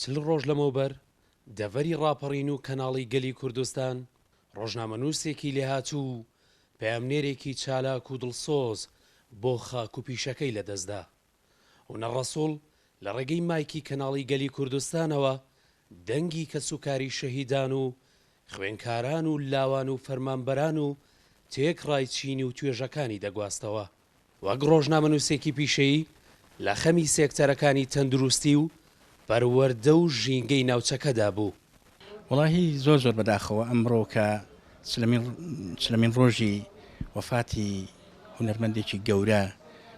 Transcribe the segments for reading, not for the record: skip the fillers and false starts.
چل ڕۆژ لەمەوبەر دەڤەری ڕاپەڕین و کەناڵی گەلی کوردستان ڕۆژنامەنووسێکی لێهاتوو پەیامنێرێکی چالاک و دڵسۆز بۆ خاک و پیشەکەی لەدەستدا. هونەر ڕەسوڵ لە ڕێگەی مایکی کەناڵی گەلی کوردستانەوە دەنگی کەسوکاری شەهیدان و خوێنکاران و لاوان و فەرمانبەران و تێک ڕایچینی و توێژەکانی دەگواستەوە. وەک ڕۆژنامەنووسێکی پیشەیی لە خەمی سێکتەرەکانی تەندروستی و پەروەردە و ژینگەی ناوچەکەدا بوو. وڵاهی زۆر بەداخەوە ئەمڕۆ کە سلەمین ڕۆژی وەفاتی هونەرمەندێکی گەورە،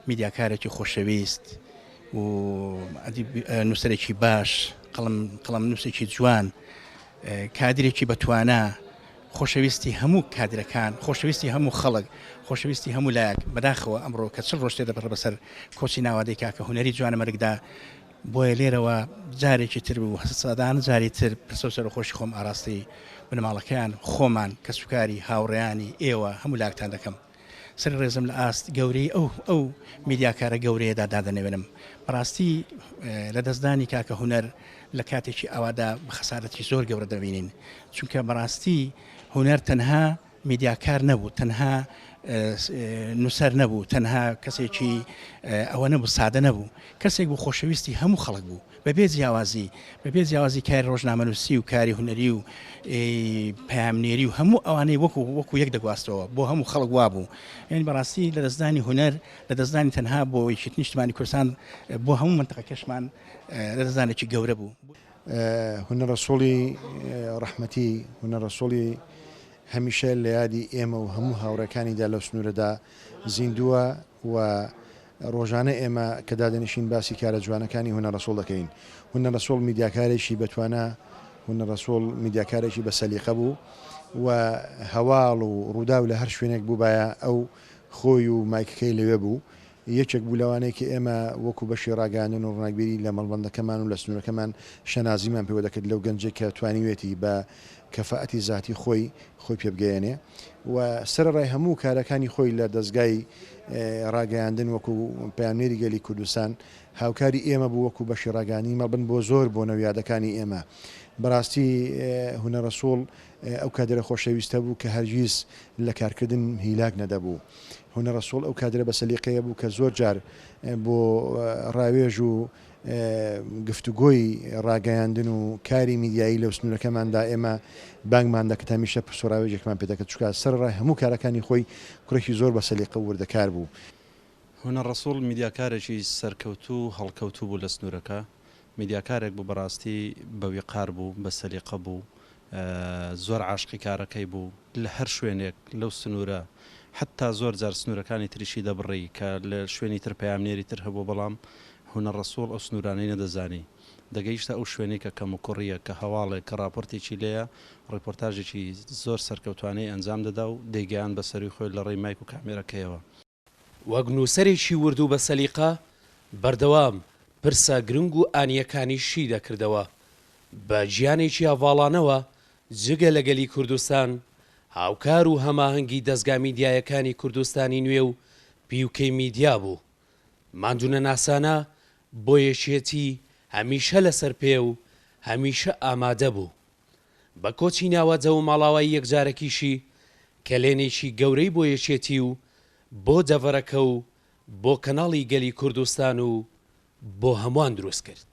میدیاکارێکی خۆشەویست و نووسەرێکی باش، قەڵەم نووسێکی جوان، کادرێکی بەتوانە، خۆشەویستی هەموو کادرەکان، خۆشەویستی هەموو خەڵک، خۆشەویستی هەموو لایەک. بەداخەوە ئەمڕۆ کە چل ڕۆژ تێدەبڕ بەسەر کۆچی ناوادەی کاکە هونەری جوانە مەرگدا، بۆیە لێرەوە جارێکی تر بوو سەدان جاری تر پرسەوسەر خۆشی خۆم ئاراستی بنەماڵەکەیان خۆمان کە سوکاری هاوڕێیانی ئێوە هەموو لاکتان دەکەم. سەر ڕێزم لە ئاست گەورەی ئەو میدیاکارە گەورەیەدا دادەنێوێنم. بەڕاستی لە دەستدانی کاکە هونەر لە کاتێکی ئەوادا بە خەسارەتی زۆر گەورە دەبینین، چونکە بەڕاستی هونەر تەنها میدیاکار نەبوو، تەنها نووسەر نەبوو، تەنها کەسێکی ئەوە نەبوو، سادە نەبوو، کەسێک بوو خۆشەویستی هەموو خەڵک بوو، بەبێ جیاوازی کاری ڕۆژنامەنووسی و کاری هونەری و پەیامنێری و هەموو ئەوانەی وەکو یەک دەگواستەوە بۆ هەموو خەڵک وابوو. یعنی بەڕاستی لە دەستدانی هونەر، لە دەستدانی تەنها بۆ یەکێتی نیشتمانی کوردستان، بۆ هەموو منتەقە کەشمان لە دەستدانێکی گەورە بوو. هونەر ڕەسوڵی ڕەحمەتی، هونەر ڕەسوڵی هەمیشە لە یادی ئێمە و هەموو هاوڕێکانیدا لەو سنوورەدا زیندووە و ڕۆژانە ئێمە کە دادەنیشین باسی کارە جوانەکانی هونەر ڕەسوڵ دەکەین. هونەر ڕەسوڵ میدیاکارێکی بەتوانە، هونەر ڕەسوڵ میدیاکارێکی بە سەلیقە بوو و هەواڵ و ڕووداو لە هەر شوێنێک بوو باە ئەو خۆی و مایکەکەی لەوێ بوو. یەکێک بوو لەوانەیە کە ئێمە وەکو بەشی ڕاگەاندن و ڕناگبێری لە مەڵبەندەکەمان و لە سنوورەکەمان شەنازیمان پێوە دەکرد لەو گەنجێک کە توانیوێتی بە کەفاەتی ذاتی خۆی پێبگەیەنێ و سەرڕای هەموو کارەکانی خۆی لە دەستگای ڕاگەیاندن وەکو پەیامنێری گەلی کوردستان هاوکاری ئێمە بوو وەکو بەشی ڕاگەانی مەڵبن بۆ زۆر بۆ نەویادەکانی ئێمە. بەڕاستی هونەر ڕەسوڵ ئەو کادرە خۆشەویستە بوو کە هەرگیز لە کارکردن هیلاک نەدەبوو. هونەر ڕەسوڵ ئەو کادرە بە سەلیقەیە بوو کە زۆر جار بۆ ڕاوێژ و گفتوگۆی ڕاگەیاندن و کاری میدیایی لەو سنوورەکەماندا ئێمە بانگمان دەکرد، هەمیشە پرسوڕاوێژێکمان پێ دەکرد، چونکە سەرڕای هەموو کارەکانی خۆی کوڕێکی زۆر بە سەلیقە و وردەکار بوو. هونەر ڕەسوڵ میدیاکارێکی سەرکەوتوو هەڵکەوتوو بوو لە سنوورەکە، میدیاکارێک بوو بەڕاستی بەویقار بوو، بە سەلیقە بوو، زۆر عاشقی کارەکەی بوو لە هەر شوێنێک لەو سنوورە، حتا زۆر جار سنوورەکانی تریشی دەبڕی کە لە شوێنی تر پەیامنێری تر هەبوو، بەڵام هونەر ڕەسوڵ ئەو سنوورانەی نەدەزانی، دەگەیشتە ئەو شوێنەی کە کەم و کوڕیە، کە هەواڵێک کە راپۆرتێکی لێیە، ڕیپۆرتاژێکی زۆر سەرکەوتوانەی ئەنجام دەدا و دەیگەیان بە سەروی خۆی لە ڕێی مایک و کامێرەکەیەوە. وەک نووسەرێکی وردوو بە سەلیقە بەردەوام پرسە گرنگ و ئانیەکانیشی دەکردەوە. بە گیانێکی هەواڵانەوە جگە لە گەلی کوردستان هاوکار و هەماهەنگی دەستگا میدیایەکانی کوردستانی نوێ و پیوکەی میدیا بوو. ماندوونە ناسانە بۆ یەکێتی هەمیشە لەسەر پێ و هەمیشە ئامادە بوو. بە کۆچی ناوەجە و ماڵاوای یەکجارەکیشی کەلێنێکی گەورەی بۆ یەکێتی و بۆ دەڤەرەکە و بۆ کەناڵی گەلی کوردستان و بۆ هەمووان دروست کرد.